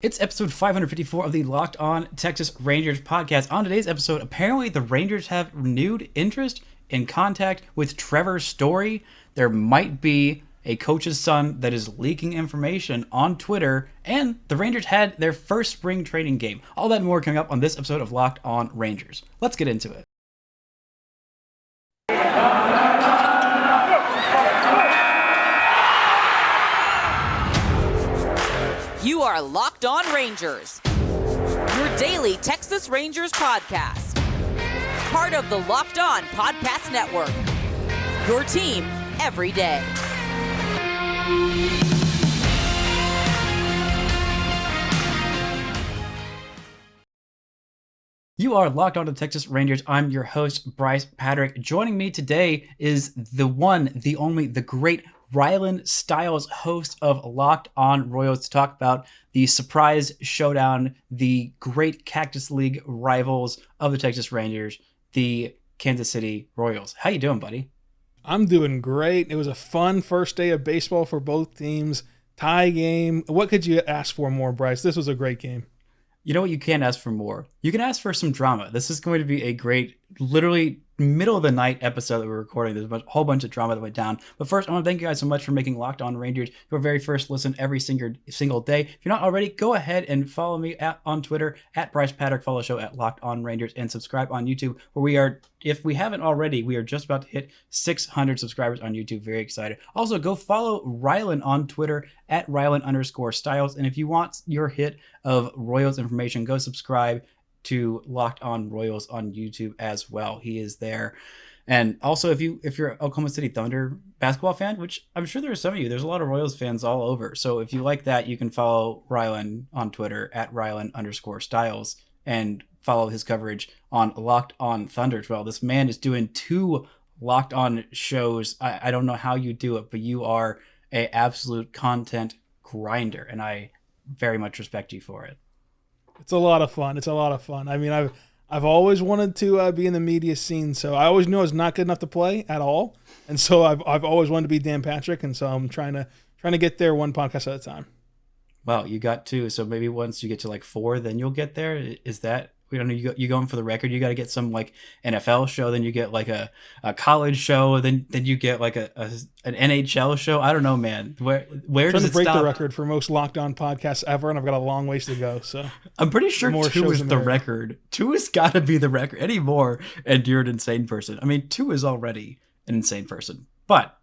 It's episode 554 of the Locked On Texas Rangers podcast. On today's episode, apparently the Rangers have renewed interest in contact with Trevor Story. There might be a coach's son that is leaking information on Twitter, and the Rangers had their first spring training game. All that and more coming up on this episode of Locked On Rangers. Let's get into it. You are Locked On Rangers, your daily Texas Rangers podcast. Part of the Locked On Podcast Network, your team every day. You are Locked On to Texas Rangers. I'm your host, Brice Paterik. Joining me today is the one, the only, the great Rylan Stiles, host of Locked On Royals, to talk about the surprise showdown, the great Cactus League rivals of the Texas Rangers, the Kansas City Royals. How you doing, buddy? I'm doing great. It was a fun first day of baseball for both teams. Tie game. What could you ask for more, Brice? This was a great game. You know what? You can't ask for more. You can ask for some drama. This is going to be a great, literally middle of the night episode that we're recording. There's a whole bunch of drama that went down. But first, I want to thank you guys so much for making Locked On Rangers your very first listen every single day. If you're not already, go ahead and follow me on Twitter at Brice Paterik. Follow the show at Locked On Rangers and subscribe on YouTube, where we are, if we haven't already, we are just about to hit 600 subscribers on YouTube. Very excited. Also, go follow Rylan on Twitter at Rylan_Stiles. And if you want your hit of Royals information, go subscribe to Locked On Royals on YouTube as well. He is there. And also, if you're an Oklahoma City Thunder basketball fan, which I'm sure there are some of you, there's a lot of Royals fans all over. So if you like that, you can follow Rylan on Twitter at Rylan_Stiles and follow his coverage on Locked On Thunder as well. This man is doing 2 Locked On shows. I don't know how you do it, but you are a absolute content grinder, and I very much respect you for it. It's a lot of fun. I mean, I've always wanted to be in the media scene, so I always knew I was not good enough to play at all, and so I've always wanted to be Dan Patrick, and so I'm trying to get there one podcast at a time. Well, you got 2, so maybe once you get to like 4, then you'll get there. Is that? We don't know. You going for the record? You got to get some like NFL show, then you get like a college show, then you get like an NHL show. I don't know, man. Where does it stop? I'm trying to break the record for most Locked On podcasts ever, and I've got a long ways to go. So I'm pretty sure 2 is the record. 2 has got to be the record. Any more, and you're an insane person. I mean, 2 is already an insane person, but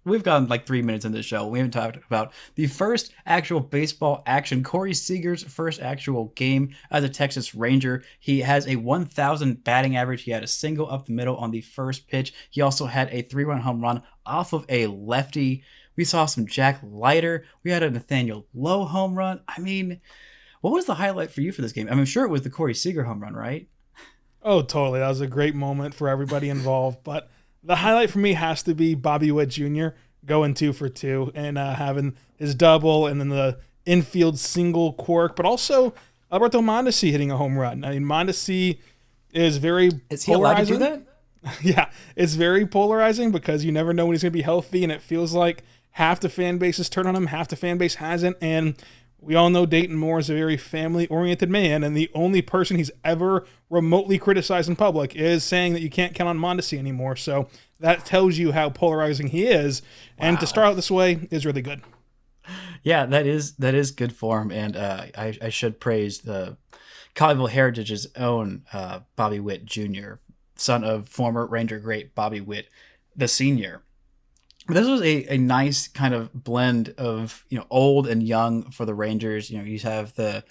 we've gone like 3 minutes into the show. We haven't talked about the first actual baseball action. Corey Seager's first actual game as a Texas Ranger. He has a 1,000 batting average. He had a single up the middle on the first pitch. He also had a 3-run home run off of a lefty. We saw some Jack Leiter. We had a Nathaniel Lowe home run. I mean, what was the highlight for you for this game? I'm sure it was the Corey Seager home run, right? Oh, totally. That was a great moment for everybody involved, but the highlight for me has to be Bobby Witt Jr. going 2 for 2 and having his double and then the infield single quirk, but also Alberto Mondesi hitting a home run. I mean, Mondesi is very polarizing. Is he allowed to do that? Yeah, it's very polarizing because you never know when he's going to be healthy, and it feels like half the fan base has turned on him, half the fan base hasn't, and we all know Dayton Moore is a very family-oriented man, and the only person he's ever remotely criticized in public is saying that you can't count on Mondesi anymore. So that tells you how polarizing he is. Wow. And to start out this way is really good. Yeah, that is good form, and I should praise the Colleyville Heritage's own Bobby Witt Jr., son of former Ranger great Bobby Witt, the senior. This was a nice kind of blend of, old and young for the Rangers. You have the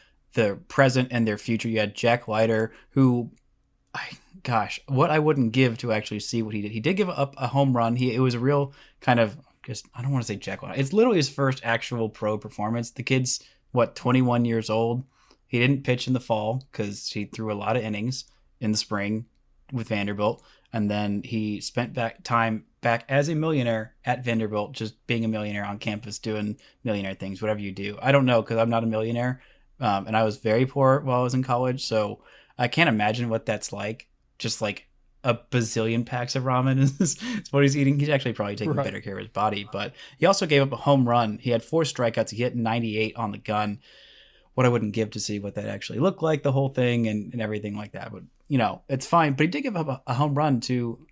present and their future. You had Jack Leiter, who, what I wouldn't give to actually see what he did. He did give up a home run. It was a real kind of, I don't want to say Jack Leiter. It's literally his first actual pro performance. The kid's, 21 years old. He didn't pitch in the fall because he threw a lot of innings in the spring with Vanderbilt. And then he spent time back as a millionaire at Vanderbilt, just being a millionaire on campus, doing millionaire things, whatever you do. I don't know, because I'm not a millionaire, and I was very poor while I was in college, so I can't imagine what that's like. Just like a bazillion packs of ramen is what he's eating. He's actually probably taking better care of his body, but he also gave up a home run. He had 4 strikeouts. He hit 98 on the gun. what I wouldn't give to see what that actually looked like, the whole thing and everything like that. But, it's fine. But he did give up a home run to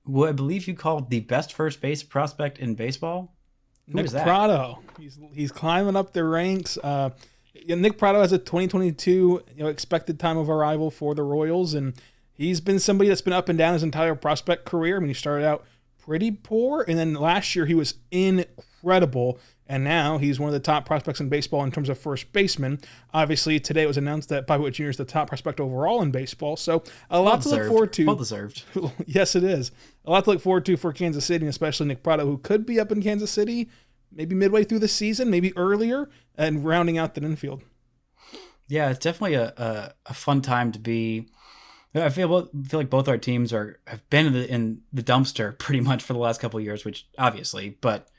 who I believe you called the best first base prospect in baseball. Who Nick is that? Prado. He's climbing up the ranks. Nick Prado has a 2022 expected time of arrival for the Royals, and he's been somebody that's been up and down his entire prospect career. I mean, he started out pretty poor, and then last year he was incredible, and now he's one of the top prospects in baseball in terms of first baseman. Obviously, today it was announced that Bobby Witt Jr. is the top prospect overall in baseball, so a lot to look forward to. Well deserved. Yes, it is. A lot to look forward to for Kansas City, and especially Nick Prado, who could be up in Kansas City maybe midway through the season, maybe earlier, and rounding out the infield. Yeah, it's definitely a fun time to be. I feel like both our teams have been in the dumpster pretty much for the last couple of years, which obviously, but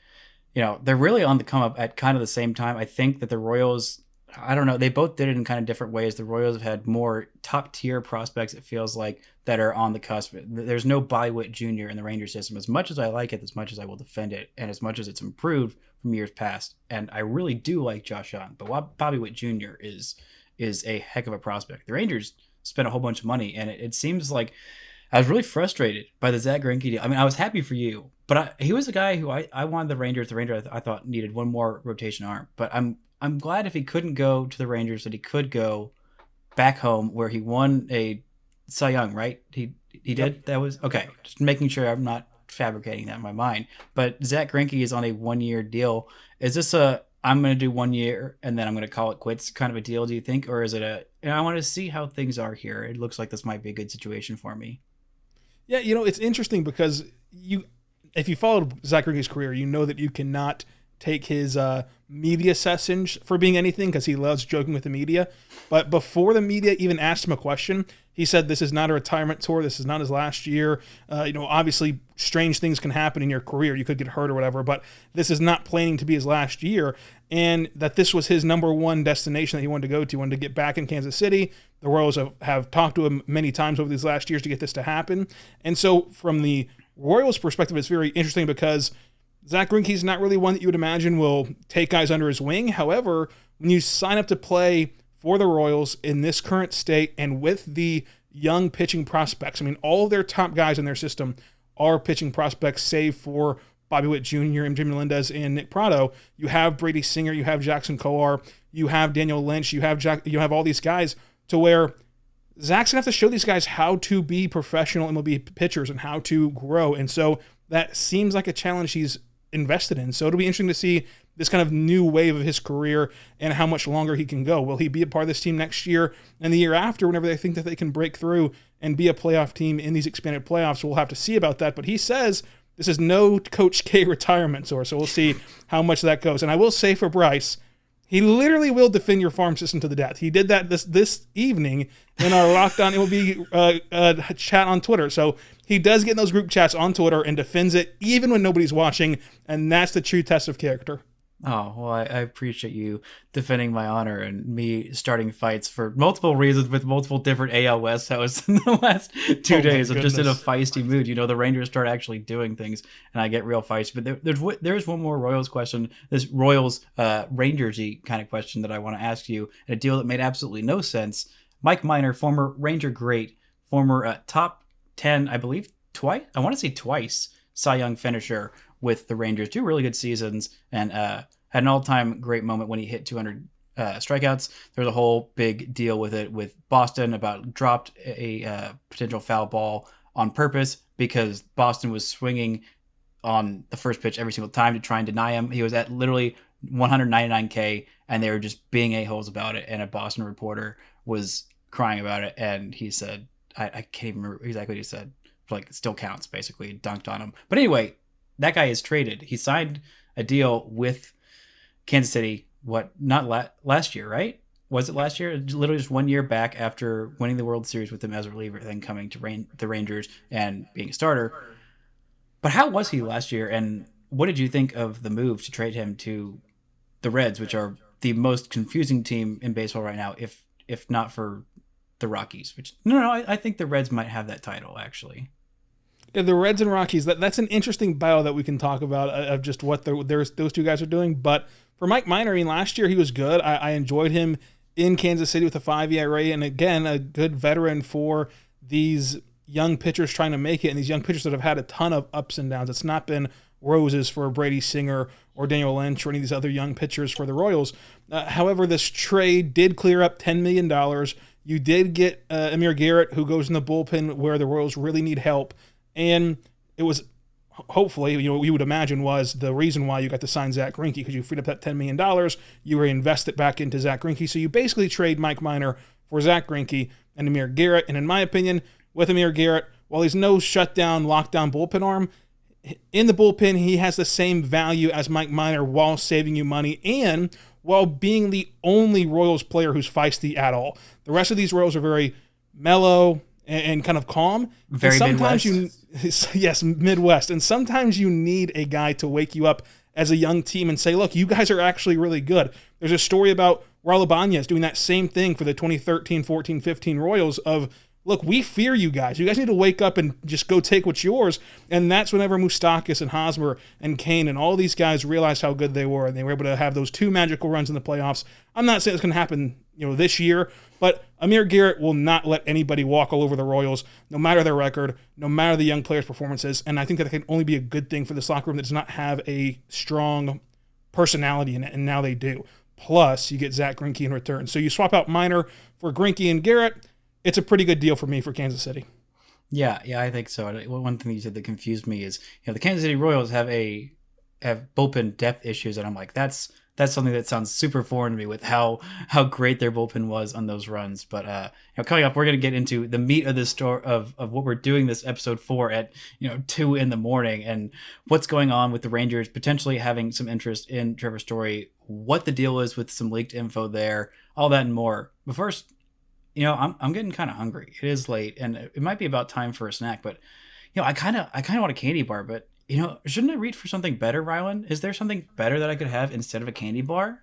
they're really on the come up at kind of the same time. I think that the Royals, I don't know, they both did it in kind of different ways. The Royals have had more top tier prospects, it feels like, that are on the cusp. There's no Bobby Witt Jr. in the Ranger system. As much as I like it, as much as I will defend it, and as much as it's improved from years past, and I really do like Josh Young, but Bobby Witt Jr. is a heck of a prospect. The Rangers spent a whole bunch of money, and it seems like I was really frustrated by the Zack Greinke deal. I mean, I was happy for you, but he was a guy who I wanted the Rangers. The Rangers I thought needed one more rotation arm, but I'm glad if he couldn't go to the Rangers that he could go back home where he won a Cy Young, right? He did? Yep. That was okay. Just making sure I'm not fabricating that in my mind. But Zack Greinke is on a 1-year deal. Is this I'm going to do 1 year and then I'm going to call it quits kind of a deal, do you think? Or is it I want to see how things are here. It looks like this might be a good situation for me. Yeah, it's interesting because if you followed Zack Greinke's career, you know that you cannot take his media sessions for being anything because he loves joking with the media. But before the media even asked him a question, he said this is not a retirement tour. This is not his last year. Obviously strange things can happen in your career. You could get hurt or whatever, but this is not planning to be his last year. And that this was his number one destination that he wanted to go to. He wanted to get back in Kansas City. The Royals have talked to him many times over these last years to get this to happen. And so from the Royals' perspective, it's very interesting because Zack Greinke's not really one that you would imagine will take guys under his wing. However, when you sign up to play for the Royals in this current state and with the young pitching prospects, I mean, all of their top guys in their system are pitching prospects, save for Bobby Witt Jr., and Jimmy Melendez, and Nick Prado. You have Brady Singer, you have Jackson Coar, you have Daniel Lynch, you have all these guys to where Zach's going to have to show these guys how to be professional MLB pitchers and how to grow. And so that seems like a challenge he's invested in. So it'll be interesting to see this kind of new wave of his career and how much longer he can go. Will he be a part of this team next year and the year after whenever they think that they can break through and be a playoff team in these expanded playoffs? We'll have to see about that. But he says this is no Coach K retirement tour, so we'll see how much that goes. And I will say for Brice, he literally will defend your farm system to the death. He did that this evening in our Lockdown MLB chat on Twitter. So he does get in those group chats on Twitter and defends it even when nobody's watching, and that's the true test of character. Oh, well, I appreciate you defending my honor and me starting fights for multiple reasons with multiple different AL West hosts in the last 2 days. I'm just in a feisty mood. The Rangers start actually doing things and I get real feisty. But there's one more Royals question, this Royals Rangers-y kind of question that I want to ask you, and a deal that made absolutely no sense. Mike Minor, former Ranger great, former top 10, I believe, twice, Cy Young finisher with the Rangers, 2 really good seasons, and had an all-time great moment when he hit 200 strikeouts. There was a whole big deal with it with Boston about dropped a potential foul ball on purpose because Boston was swinging on the first pitch every single time to try and deny him. He was at literally 199K, and they were just being a-holes about it, and a Boston reporter was crying about it, and he said, I can't even remember exactly what he said, like, it still counts, basically, dunked on him. But anyway, that guy is traded. He signed a deal with Kansas City, not last year, right? Was it last year? Literally just 1 year back after winning the World Series with him as a reliever, then coming to the Rangers and being a starter. But how was he last year, and what did you think of the move to trade him to the Reds, which are the most confusing team in baseball right now, if not for the Rockies? Which I think the Reds might have that title, actually. Yeah, the Reds and Rockies, that's an interesting battle that we can talk about of just what those two guys are doing. But for Mike Minor, last year he was good. I enjoyed him in Kansas City with a 5 ERA, and again, a good veteran for these young pitchers trying to make it, and these young pitchers that have had a ton of ups and downs. It's not been roses for Brady Singer or Daniel Lynch or any of these other young pitchers for the Royals. However, this trade did clear up $10 million. You did get Amir Garrett, who goes in the bullpen where the Royals really need help, and it was hopefully, you would imagine was the reason why you got to sign Zack Greinke, because you freed up that $10 million, you reinvest it back into Zack Greinke. So you basically trade Mike Minor for Zack Greinke and Amir Garrett. And in my opinion, with Amir Garrett, while he's no shutdown, lockdown bullpen arm, in the bullpen, he has the same value as Mike Minor while saving you money and while being the only Royals player who's feisty at all. The rest of these Royals are very mellow and kind of calm. Very sometimes Midwest. Yes, Midwest. And sometimes you need a guy to wake you up as a young team and say, look, you guys are actually really good. There's a story about Raul Ibanez doing that same thing for the 2013, 14, 15 Royals of, look, we fear you guys. You guys need to wake up and just go take what's yours. And that's whenever Moustakas and Hosmer and Kane and all these guys realized how good they were, and they were able to have those 2 magical runs in the playoffs. I'm not saying it's going to happen, this year, but Amir Garrett will not let anybody walk all over the Royals, no matter their record, no matter the young players' performances. And I think that can only be a good thing for this locker room that does not have a strong personality in it, and now they do. Plus, you get Zack Greinke in return. So you swap out Minor for Greinke and Garrett. It's a pretty good deal for me for Kansas City. Yeah, I think so. One thing you said that confused me is, the Kansas City Royals have bullpen depth issues, and I'm like, that's something that sounds super foreign to me with how great their bullpen was on those runs. But coming up, we're going to get into the meat of this story of what we're doing this episode for at 2 a.m, and what's going on with the Rangers potentially having some interest in Trevor Story, what the deal is with some leaked info there, all that and more. But first, I'm getting kind of hungry. It is late, and it might be about time for a snack. But I kind of want a candy bar. But shouldn't I reach for something better, Rylan? Is there something better that I could have instead of a candy bar?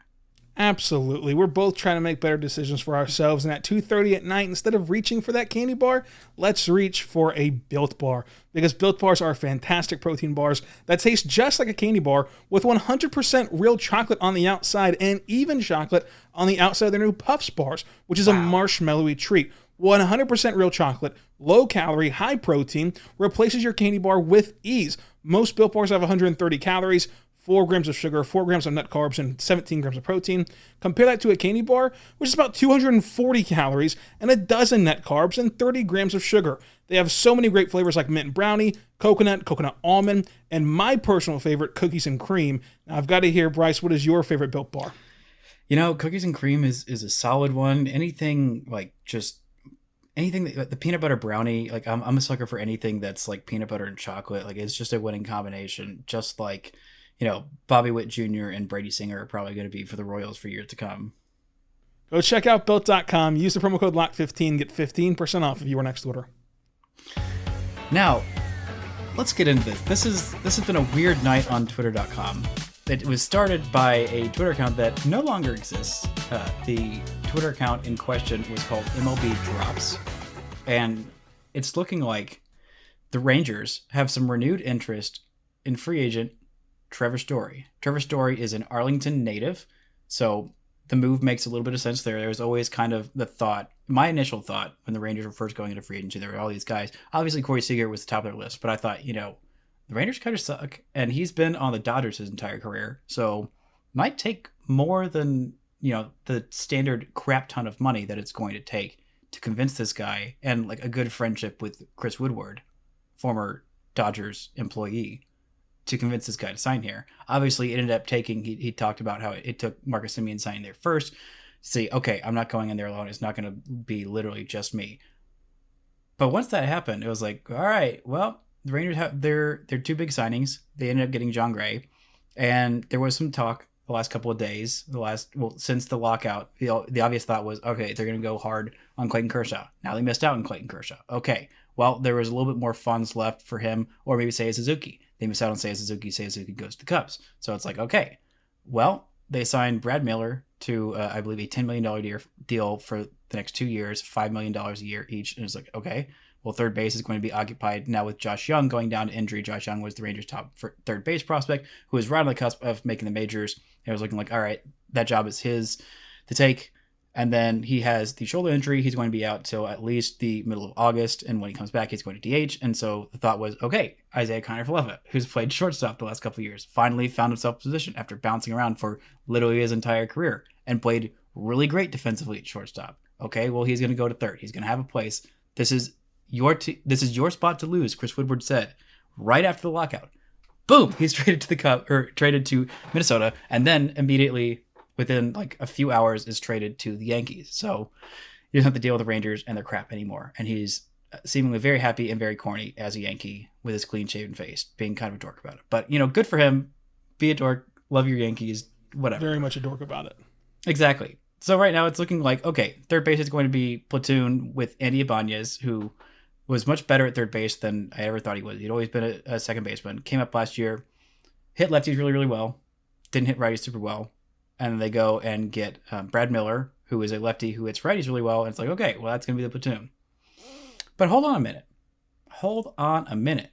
Absolutely. We're both trying to make better decisions for ourselves. And at 2:30 at night, instead of reaching for that candy bar, let's reach for a Built Bar. Because Built Bars are fantastic protein bars that taste just like a candy bar with 100% real chocolate on the outside and even chocolate on the outside of their new Puffs bars, which is a marshmallowy treat. 100% real chocolate, low calorie, high protein, replaces your candy bar with ease. Most Built Bars have 130 calories, 4 grams of sugar, 4 grams of nut carbs, and 17 grams of protein. Compare that to a candy bar, which is about 240 calories and a dozen net carbs and 30 grams of sugar. They have so many great flavors like mint brownie, coconut almond, and my personal favorite, cookies and cream. Now, I've got to hear, Brice, what is your favorite Built Bar? Cookies and cream is a solid one. Anything the peanut butter brownie, like I'm a sucker for anything that's like peanut butter and chocolate. Like it's just a winning combination, just like Bobby Witt Jr. and Brady Singer are probably going to be for the Royals for years to come. Go check out Built.com. Use the promo code LOCK15. Get 15% off of your next order. Now, let's get into this. This has been a weird night on Twitter.com. It was started by a Twitter account that no longer exists. The Twitter account in question was called MLB Drops. And it's looking like the Rangers have some renewed interest in free agent Trevor Story. Trevor Story is an Arlington native, so the move makes a little bit of sense there. There was always kind of the thought, my initial thought when the Rangers were first going into free agency, there were all these guys. Obviously, Corey Seager was the top of their list, but I thought, the Rangers kind of suck, and he's been on the Dodgers his entire career, so might take more than, the standard crap ton of money that it's going to take to convince this guy, and like a good friendship with Chris Woodward, former Dodgers employee, to convince this guy to sign here. Obviously, it ended up taking, he talked about how it took Marcus Semien signing there first to say, okay, I'm not going in there alone. It's not going to be literally just me. But once that happened, it was like, all right, well, the Rangers have their 2 big signings. They ended up getting Jon Gray. And there was some talk the last couple of days, since the lockout, the obvious thought was, okay, they're going to go hard on Clayton Kershaw. Now they missed out on Clayton Kershaw. Okay, well, there was a little bit more funds left for him, or maybe Seiya Suzuki. They missed out on Seiya Suzuki. Seiya Suzuki goes to the Cubs. So it's like, okay, well, they signed Brad Miller to, I believe, a $10 million deal for the next 2 years, $5 million a year each. And it's like, okay, well, third base is going to be occupied now with Josh Young going down to injury. Josh Young was the Rangers' top third base prospect who was right on the cusp of making the majors. It was looking like, all right, that job is his to take. And then he has the shoulder injury. He's going to be out till at least the middle of August. And when he comes back, he's going to DH. And so the thought was, okay, Isaiah Kiner-Falefa, who's played shortstop the last couple of years, finally found himself in position after bouncing around for literally his entire career and played really great defensively at shortstop. Okay, well, he's going to go to third. He's going to have a place. This is your spot to lose, Chris Woodward said right after the lockout. Boom, he's traded to traded to Minnesota, and then immediately within like a few hours is traded to the Yankees. So you don't have to deal with the Rangers and their crap anymore. And he's seemingly very happy and very corny as a Yankee with his clean-shaven face, being kind of a dork about it. But, good for him. Be a dork. Love your Yankees. Whatever. Very much a dork about it. Exactly. So right now it's looking like, okay, third base is going to be platoon with Andy Ibanez, who was much better at third base than I ever thought he was. He'd always been a second baseman. Came up last year, hit lefties really, really well. Didn't hit righties super well. And then they go and get Brad Miller, who is a lefty who hits righties really well. And it's like, okay, well, that's going to be the platoon. But hold on a minute.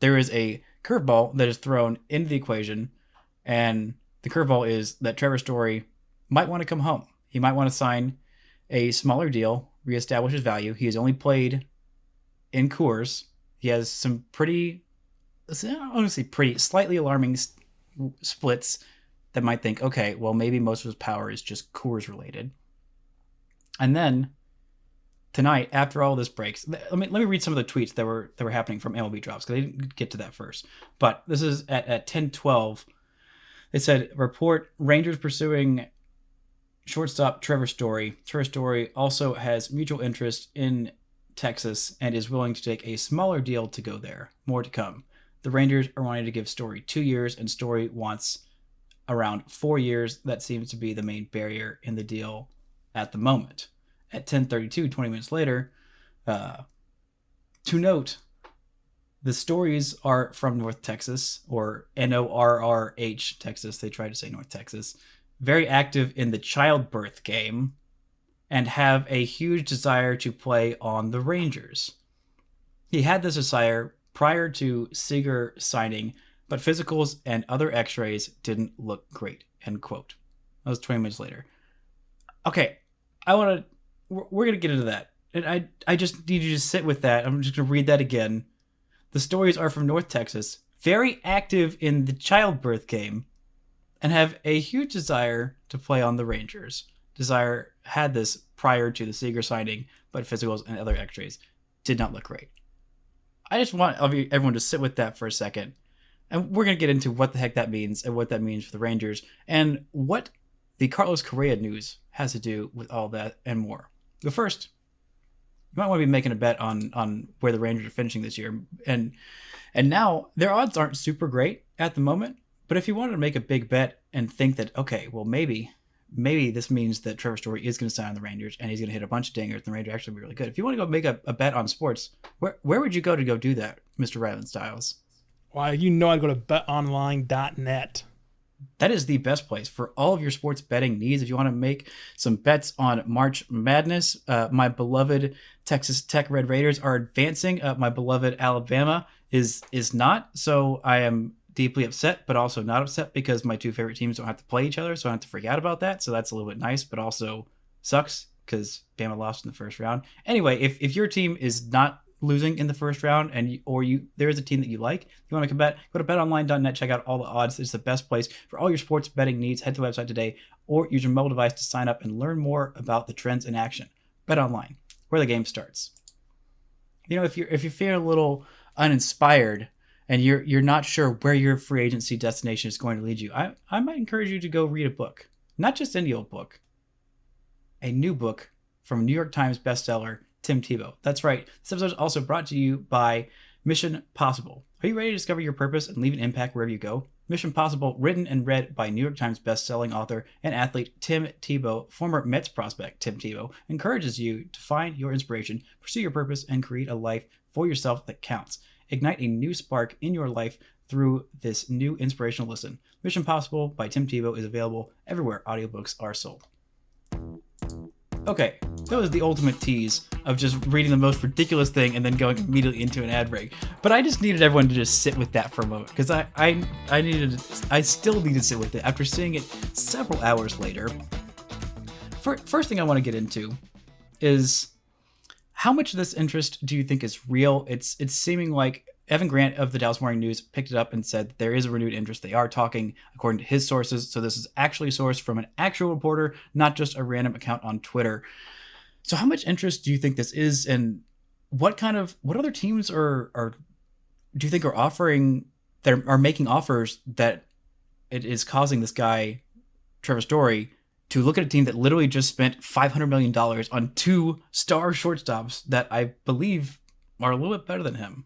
There is a curveball that is thrown into the equation. And the curveball is that Trevor Story might want to come home. He might want to sign a smaller deal, reestablish his value. He has only played in Coors. He has some pretty, honestly, slightly alarming splits that might think, okay, well, maybe most of his power is just Coors related. And then tonight, after all this breaks, let me read some of the tweets that were happening from MLB Drops, because I didn't get to that first. But this is at 10:12. They said, report Rangers pursuing shortstop Trevor Story. Trevor Story also has mutual interest in Texas and is willing to take a smaller deal to go there. More to come. The Rangers are wanting to give Story 2 years, and Story wants around 4 years. That seems to be the main barrier in the deal at the moment. At 10:32, 20 minutes later, to note, the Stories are from North Texas, or NORRH, Texas. They try to say North Texas. Very active in the childbirth game and have a huge desire to play on the Rangers. He had this desire prior to Seager signing, but physicals and other x-rays didn't look great, end quote. That was 20 minutes later. Okay, we're going to get into that. And I just need you to sit with that. I'm just going to read that again. The Stories are from North Texas, very active in the childbirth game, and have a huge desire to play on the Rangers. Desire had this prior to the Seager signing, but physicals and other x-rays did not look great. I just want everyone to sit with that for a second. And we're going to get into what the heck that means and what that means for the Rangers and what the Carlos Correa news has to do with all that and more. But first, you might want to be making a bet on where the Rangers are finishing this year. And now their odds aren't super great at the moment. But if you wanted to make a big bet and think that, okay, well, maybe this means that Trevor Story is going to sign on the Rangers and he's going to hit a bunch of dingers and the Rangers actually be really good. If you want to go make a bet on sports, where would you go to go do that, Mr. Rylan Stiles? Why, I'd go to betonline.net. That is the best place for all of your sports betting needs. If you want to make some bets on March Madness, my beloved Texas Tech Red Raiders are advancing. My beloved Alabama is not. So I am deeply upset, but also not upset because my two favorite teams don't have to play each other. So I don't have to freak out about that. So that's a little bit nice, but also sucks because Bama lost in the first round. Anyway, if your team is not losing in the first round and there is a team that you like, you want to bet, go to betonline.net, check out all the odds. It's the best place for all your sports betting needs. Head to the website today or use your mobile device to sign up and learn more about the trends in action. BetOnline, where the game starts. If you're feeling a little uninspired and you're not sure where your free agency destination is going to lead you, I might encourage you to go read a book. Not just any old book. A new book from New York Times bestseller Tim Tebow. That's right. This episode is also brought to you by Mission Possible. Are you ready to discover your purpose and leave an impact wherever you go? Mission Possible, written and read by New York Times bestselling author and athlete Tim Tebow, former Mets prospect Tim Tebow, encourages you to find your inspiration, pursue your purpose, and create a life for yourself that counts. Ignite a new spark in your life through this new inspirational listen. Mission Possible by Tim Tebow is available everywhere audiobooks are sold. Okay, that was the ultimate tease of just reading the most ridiculous thing and then going immediately into an ad break. But I just needed everyone to just sit with that for a moment because I still need to sit with it after seeing it several hours later. first thing I want to get into is how much of this interest do you think is real? It's seeming like Evan Grant of the Dallas Morning News picked it up and said there is a renewed interest. They are talking according to his sources. So this is actually sourced from an actual reporter, not just a random account on Twitter. So how much interest do you think this is, and what other teams do you think are making offers that it is causing this guy, Trevor Story, to look at a team that literally just spent $500 million on 2 star shortstops that I believe are a little bit better than him?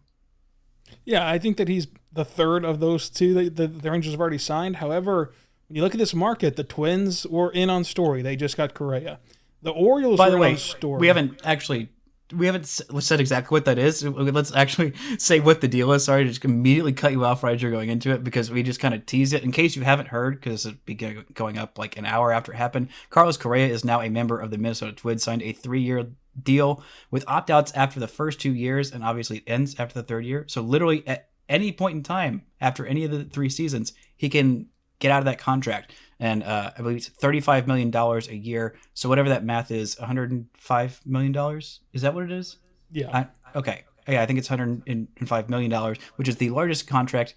Yeah, I think that he's the third of those 2 that the Rangers have already signed. However, when you look at this market, the Twins were in on Story. They just got Correa. The Orioles By the were way, on Story. we haven't said exactly what that is. Let's actually say what the deal is. Sorry to just immediately cut you off right as you're going into it, because we just kind of tease it. In case you haven't heard, because it'll be going up like an hour after it happened, Carlos Correa is now a member of the Minnesota Twins, signed a 3-year deal with opt-outs after the first 2 years, and obviously it ends after the 3rd year. So literally at any point in time after any of the 3 seasons, he can get out of that contract. And I believe it's $35 million a year. So whatever that math is, $105 million. Is that what it is? Yeah. Okay. Yeah, I think it's $105 million, which is the largest contract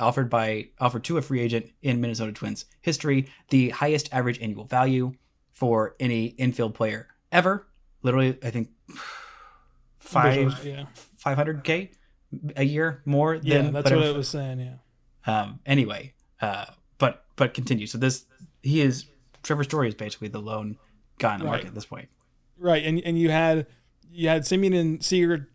offered to a free agent in Minnesota Twins history. The highest average annual value for any infield player ever. Literally, I think 500K a year more than. Yeah, that's what it was saying. Yeah. Anyway, but continue. So Trevor Story is basically the lone guy on the market at this point. Right, and you had Semien and Seager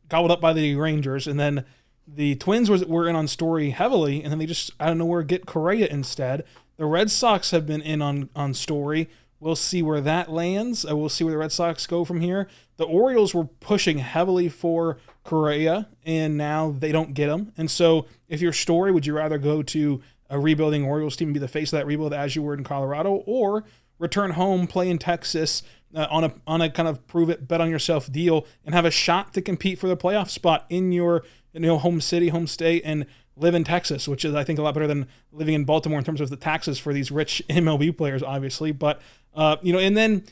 gobbled up by the Rangers, and then the Twins were in on Story heavily, and then they just out of nowhere get Correa instead. The Red Sox have been in on Story. We'll see where that lands. We'll see where the Red Sox go from here. The Orioles were pushing heavily for Correa, and now they don't get him. And so if you're Story, would you rather go to a rebuilding Orioles team and be the face of that rebuild as you were in Colorado, or return home, play in Texas on a kind of prove it, bet on yourself deal, and have a shot to compete for the playoff spot in your home city, home state, and live in Texas, which is, I think, a lot better than living in Baltimore in terms of the taxes for these rich MLB players, obviously. But and then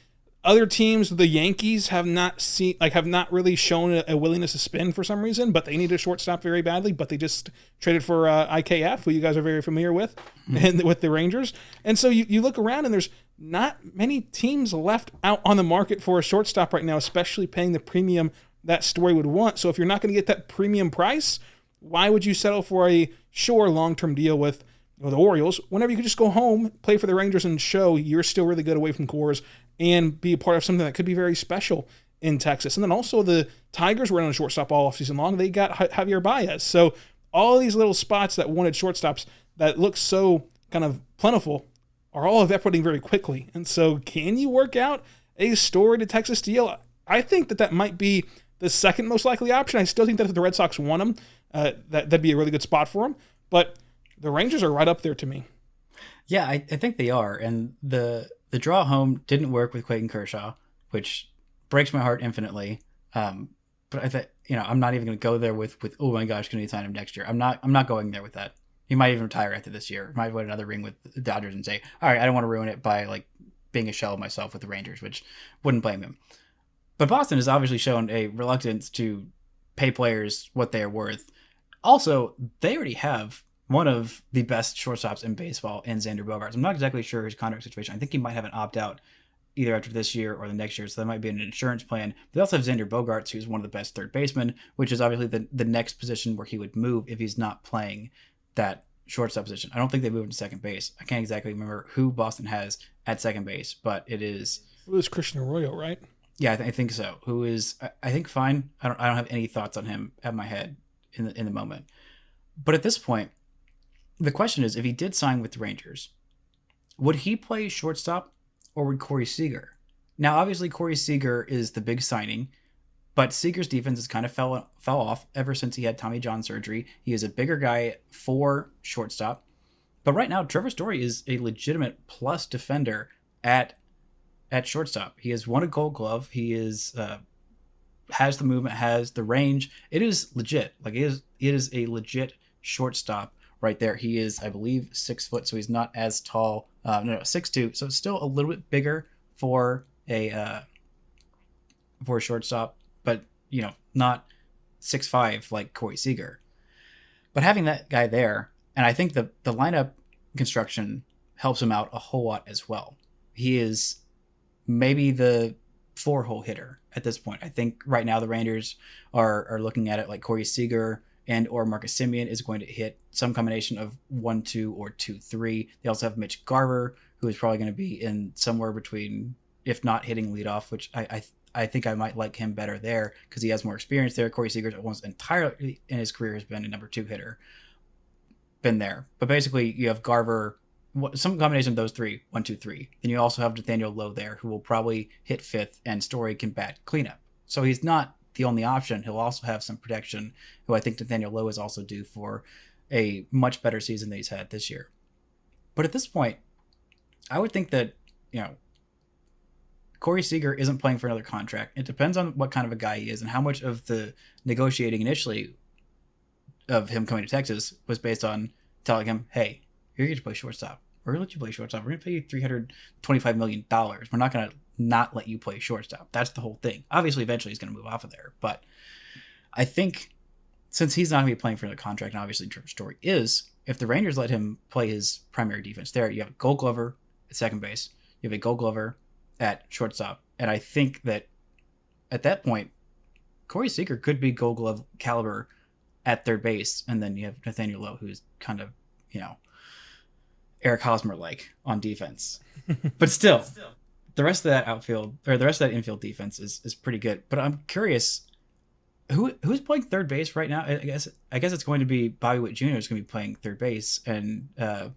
other teams, the Yankees have not really shown a willingness to spend for some reason, but they need a shortstop very badly. But they just traded for IKF, who you guys are very familiar with, and with the Rangers. And so you look around, and there's not many teams left out on the market for a shortstop right now, especially paying the premium that Story would want. So if you're not going to get that premium price, why would you settle for a long-term deal with the Orioles whenever you could just go home, play for the Rangers, and show you're still really good away from Coors and be a part of something that could be very special in Texas? And then also the Tigers were on a shortstop all offseason long. They got Javier Baez. So all these little spots that wanted shortstops that look so kind of plentiful are all evaporating very quickly. And so can you work out a Story to Texas deal? I think that might be the second most likely option. I still think that if the Red Sox want him, that'd be a really good spot for him. But the Rangers are right up there to me. Yeah, I think they are. And the draw home didn't work with Clayton Kershaw, which breaks my heart infinitely. But I think, I'm not even going to go there with oh my gosh, can we sign him next year? I'm not going there with that. He might even retire after this year. Might win another ring with the Dodgers and say, all right, I don't want to ruin it by like being a shell of myself with the Rangers, which wouldn't blame him. But Boston has obviously shown a reluctance to pay players what they are worth. Also, they already have one of the best shortstops in baseball in Xander Bogaerts. I'm not exactly sure his contract situation. I think he might have an opt-out either after this year or the next year, so that might be an insurance plan. They also have Xander Bogaerts, who's one of the best third basemen, which is obviously the next position where he would move if he's not playing that shortstop position. I don't think they moved to second base. I can't exactly remember who Boston has at second base, but it is... It was Christian Arroyo, right? Yeah, I think so. Who is, I think, fine. I don't have any thoughts on him at my head in the moment. But at this point, the question is, if he did sign with the Rangers, would he play shortstop or would Corey Seager? Now, obviously, Corey Seager is the big signing, but Seager's defense has kind of fell off ever since he had Tommy John surgery. He is a bigger guy for shortstop. But right now, Trevor Story is a legitimate plus defender at shortstop. He has won a Gold Glove. He is has the movement, has the range. It is legit. Like it is a legit shortstop right there. He is, I believe, 6 foot, so he's not as tall. 6'2", so it's still a little bit bigger for a shortstop, but not 6'5" like Corey Seager. But having that guy there, and I think the lineup construction helps him out a whole lot as well. He is maybe the 4-hole hitter at this point. I think right now the Rangers are looking at it like Corey Seager and or Marcus Semien is going to hit some combination of 1-2 or 2-3. They also have Mitch Garver, who is probably going to be in somewhere between, if not hitting leadoff, which I think I might like him better there because he has more experience there. Corey Seager almost entirely in his career has been a number 2 hitter. Been there. But basically you have Garver, some combination of those three, 1, 2, 3. Then you also have Nathaniel Lowe there, who will probably hit 5th, and Story can bat cleanup. So he's not the only option. He'll also have some protection, who I think Nathaniel Lowe is also due for a much better season than he's had this year. But at this point, I would think that, Corey Seager isn't playing for another contract. It depends on what kind of a guy he is and how much of the negotiating initially of him coming to Texas was based on telling him, hey, you're going to play shortstop. We're going to let you play shortstop. We're going to pay you $325 million. We're not going to not let you play shortstop. That's the whole thing. Obviously, eventually he's going to move off of there. But I think since he's not going to be playing for another contract, and obviously Trevor Story is, if the Rangers let him play his primary defense there, you have a Gold Glover at second base. You have a Gold Glover at shortstop. And I think that at that point, Corey Seager could be Gold Glove caliber at third base. And then you have Nathaniel Lowe, who's kind of, Eric Hosmer-like on defense. But still, the rest of that outfield, or the rest of that infield defense is pretty good. But I'm curious, who's playing third base right now? I guess it's going to be Bobby Witt Jr. is going to be playing third base. And who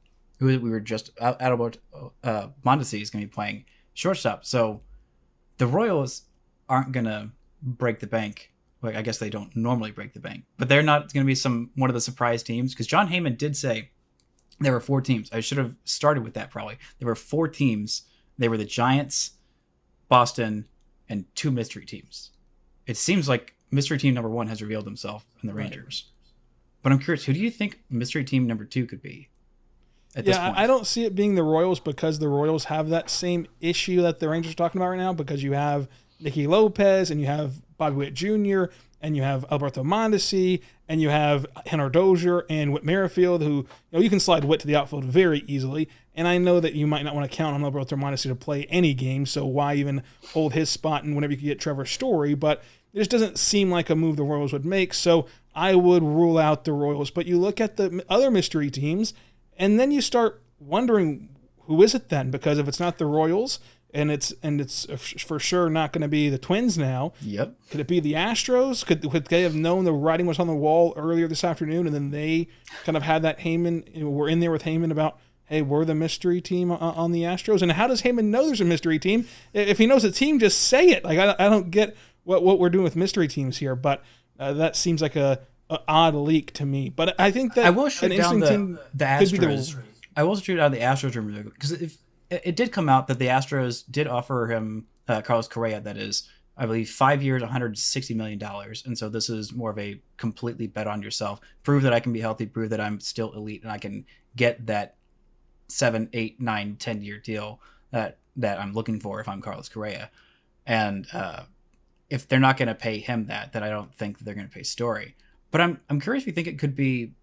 we were just out about, Mondesi is going to be playing shortstop. So the Royals aren't going to break the bank. Like, I guess they don't normally break the bank, but they're not going to be one of the surprise teams, because John Heyman did say there were 4 teams. I should have started with that probably. There were 4 teams. They were the Giants, Boston, and 2 mystery teams. It seems like mystery team number 1 has revealed himself in the Rangers. But I'm curious, who do you think mystery team number 2 could be? I don't see it being the Royals, because the Royals have that same issue that the Rangers are talking about right now, because you have Nicky Lopez and you have Bobby Witt Jr. and you have Alberto Mondesi and you have Henry Dozier and Whit Merrifield, who you can slide Whit to the outfield very easily. And I know that you might not want to count on Alberto Mondesi to play any game, so why even hold his spot and whenever you can get Trevor Story? But it just doesn't seem like a move the Royals would make, so I would rule out the Royals. But you look at the other mystery teams, and then you start wondering, who is it then? Because if it's not the Royals, and it's for sure not going to be the Twins now. Yep. Could it be the Astros? Could they have known the writing was on the wall earlier this afternoon, and then they kind of had that Heyman, were in there with Heyman about, hey, we're the mystery team on the Astros? And how does Heyman know there's a mystery team? If he knows a team, just say it. Like, I don't get what we're doing with mystery teams here, but that seems like a odd leak to me. But I think that I will shoot down the Astros. I will shoot down the Astros rumor, because if it did come out that the Astros did offer him Carlos Correa, that is, I believe, 5 years, $160 million. And so this is more of a completely bet on yourself. Prove that I can be healthy, prove that I'm still elite, and I can get that 7, 8, 9, 10-year deal that I'm looking for if I'm Carlos Correa. And if they're not going to pay him that, then I don't think they're going to pay Story. But I'm curious if you think it could be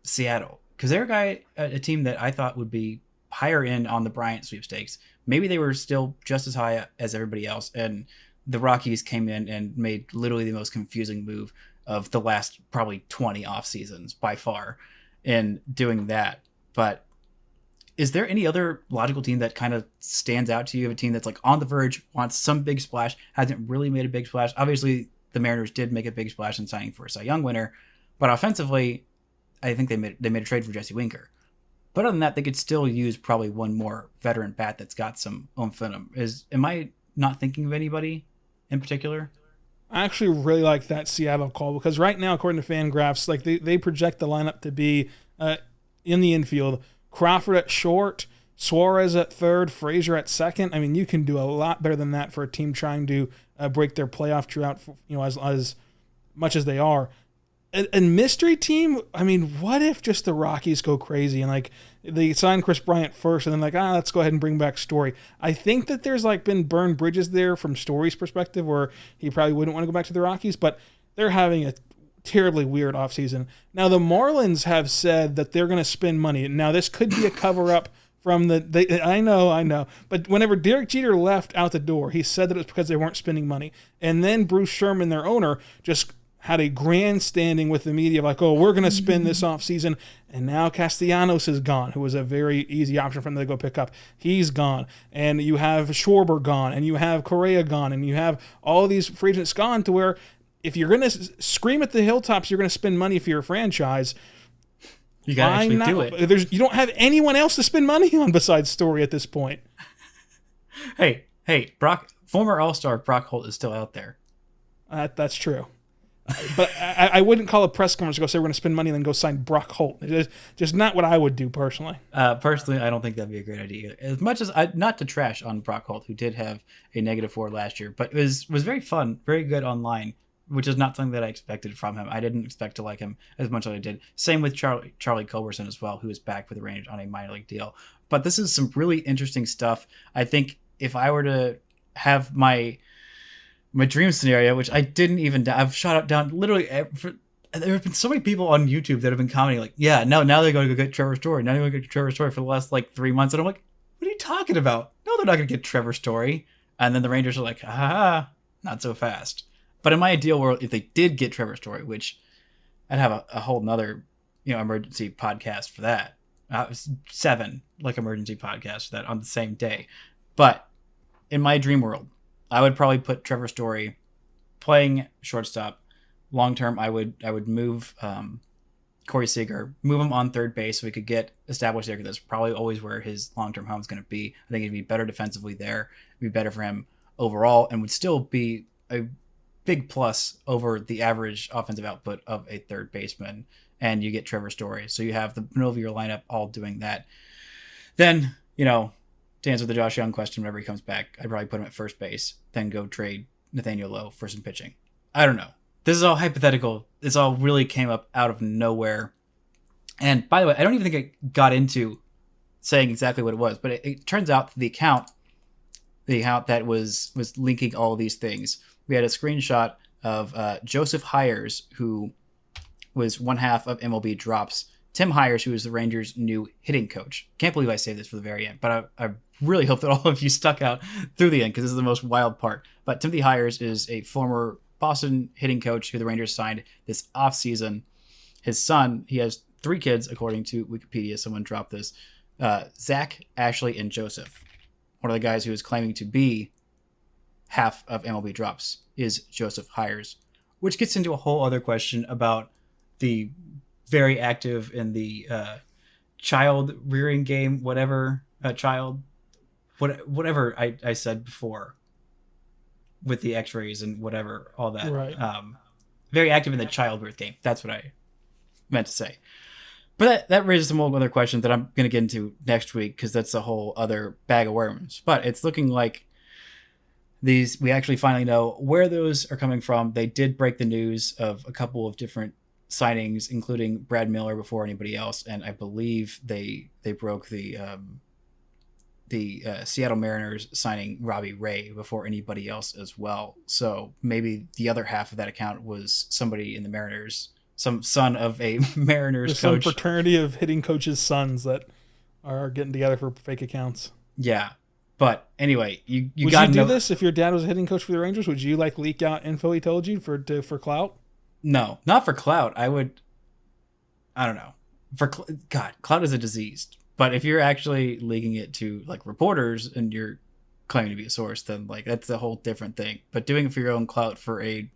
Seattle, because they're a team that I thought would be higher in on the Bryant sweepstakes. Maybe they were still just as high as everybody else, and the Rockies came in and made literally the most confusing move of the last probably 20 off seasons by far in doing that. But is there any other logical team that kind of stands out to you, of a team that's like on the verge, wants some big splash, hasn't really made a big splash? Obviously the Mariners did make a big splash in signing for a Cy Young winner, but offensively I think they made a trade for Jesse Winker. But other than that, they could still use probably one more veteran bat that's got some oomph in them. Am I not thinking of anybody in particular? I actually really like that Seattle call, because right now, according to Fangraphs, like they project the lineup to be in the infield: Crawford at short, Suarez at third, Frazier at second. I mean, you can do a lot better than that for a team trying to break their playoff drought, as much as they are. a mystery team. I mean, what if just the Rockies go crazy and like they sign Chris Bryant first and then like, let's go ahead and bring back Story. I think that there's like been burned bridges there from Story's perspective where he probably wouldn't want to go back to the Rockies, but they're having a terribly weird offseason. Now the Marlins have said that they're going to spend money. Now this could be a cover up from I know. But whenever Derek Jeter left out the door, he said that it was because they weren't spending money. And then Bruce Sherman, their owner, just had a grandstanding with the media like, oh, we're going to spend this offseason. And now Castellanos is gone, who was a very easy option for them to go pick up. He's gone. And you have Schwarber gone, and you have Correa gone, and you have all these free agents gone to where if you're going to scream at the hilltops, you're going to spend money for your franchise. You got to actually do it. You don't have anyone else to spend money on besides Story at this point. Hey, former All-Star Brock Holt is still out there. That's true. But I wouldn't call a press conference to go say we're going to spend money and then go sign Brock Holt. It's just not what I would do personally. Personally, I don't think that'd be a great idea. As much as not to trash on Brock Holt, who did have a -4 last year, but it was very fun, very good online, which is not something that I expected from him. I didn't expect to like him as much as I did. Same with Charlie Culberson as well, who is back with the Rangers on a minor league deal. But this is some really interesting stuff. I think if I were to have my dream scenario, which I didn't even, I've shot it down literally. There have been so many people on YouTube that have been commenting like, yeah, no, now they're going to go get Trevor Story. Now they're going to get Trevor Story for the last like 3 months. And I'm like, what are you talking about? No, they're not going to get Trevor Story. And then the Rangers are like, not so fast. But in my ideal world, if they did get Trevor Story, which I'd have a whole nother, emergency podcast for that. 7 like emergency podcasts for that on the same day. But in my dream world, I would probably put Trevor Story playing shortstop. Long term, I would move Corey Seager, move him on third base so we could get established there, because that's probably always where his long term home is going to be. I think it'd be better defensively there. It'd be better for him overall, and would still be a big plus over the average offensive output of a third baseman. And you get Trevor Story, so you have the middle of your lineup all doing that. Then, to answer the Josh Young question, whenever he comes back, I'd probably put him at first base, then go trade Nathaniel Lowe for some pitching. I don't know. This is all hypothetical. This all really came up out of nowhere. And by the way, I don't even think I got into saying exactly what it was, but it turns out the account that was linking all these things, we had a screenshot of Joseph Hires, who was one half of MLB Drops, Tim Hires, who is the Rangers' new hitting coach. Can't believe I saved this for the very end, but I really hope that all of you stuck out through the end, because this is the most wild part. But Timothy Hires is a former Boston hitting coach who the Rangers signed this offseason. His son, he has 3 kids, according to Wikipedia. Someone dropped this. Zack, Ashley, and Joseph. One of the guys who is claiming to be half of MLB Drops is Joseph Hires, which gets into a whole other question about the very active in the child rearing game, whatever I said before with the x-rays and whatever, all that. Right. Very active in the childbirth game. That's what I meant to say. But that raises some other questions that I'm going to get into next week, because that's a whole other bag of worms. But it's looking like we actually finally know where those are coming from. They did break the news of a couple of different signings, including Brad Miller before anybody else, and I believe they broke the Seattle Mariners signing Robbie Ray before anybody else as well. So maybe the other half of that account was somebody in the Mariners, some son of a Mariners coach. Some fraternity of hitting coaches' sons that are getting together for fake accounts. Yeah. But anyway, you would got you do this if your dad was a hitting coach for the Rangers? Would you leak out info he told you for clout? No, not for clout. I don't know. Clout is a disease. But if you're actually leaking it to like reporters and you're claiming to be a source, then like that's a whole different thing. But doing it for your own clout for a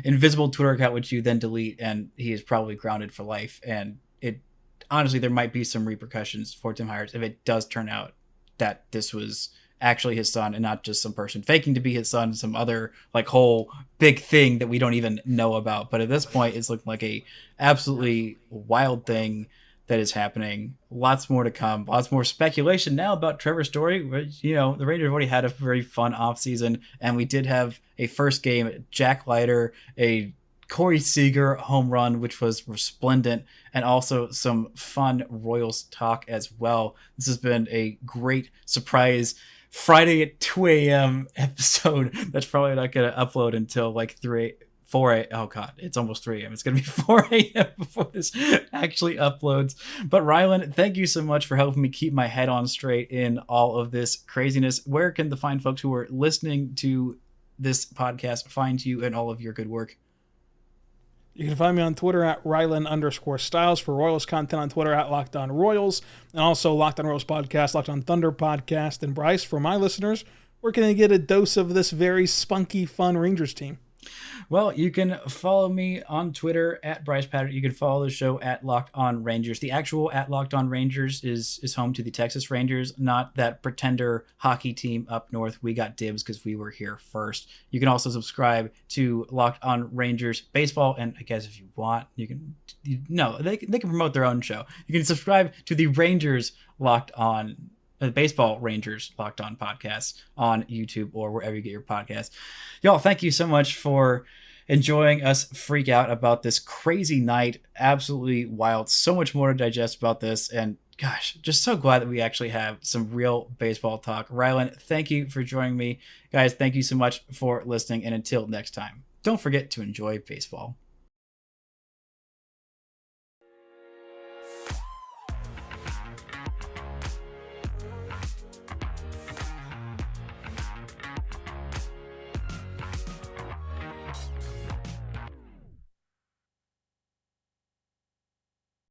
invisible Twitter account, which you then delete, and he is probably grounded for life. And honestly, there might be some repercussions for Tim Hires if it does turn out that this was actually his son and not just some person faking to be his son, some other like whole big thing that we don't even know about. But at this point, it's looking like a absolutely wild thing that is happening. Lots more to come. Lots more speculation now about Trevor Story. Which, the Rangers already had a very fun offseason, and we did have a first game, Jack Leiter, a Corey Seager home run, which was resplendent, and also some fun Royals talk as well. This has been a great surprise Friday at 2 a.m. episode that's probably not going to upload until like 4 a.m. Oh god, it's almost 3 a.m. It's going to be 4 a.m. before this actually uploads. But Rylan, thank you so much for helping me keep my head on straight in all of this craziness. Where can the fine folks who are listening to this podcast find you and all of your good work? You can find me on Twitter at Rylan_Stiles, for Royals content on Twitter at Locked On Royals, and also Locked On Royals Podcast, Locked On Thunder Podcast. And Brice, for my listeners, where can they get a dose of this very spunky, fun Rangers team? Well, you can follow me on Twitter at Brice Paterik. You can follow the show at Locked On Rangers. The actual at Locked On Rangers is home to the Texas Rangers, not that pretender hockey team up north. We got dibs because we were here first. You can also subscribe to Locked On Rangers Baseball, and I guess if you want, they can promote their own show. You can subscribe to the Rangers Locked On Baseball Rangers Locked On podcast on YouTube or wherever you get your podcasts. Y'all, thank you so much for enjoying us freak out about this crazy night. Absolutely wild. So much more to digest about this. And gosh, just so glad that we actually have some real baseball talk. Rylan, thank you for joining me. Guys, thank you so much for listening. And until next time, don't forget to enjoy baseball.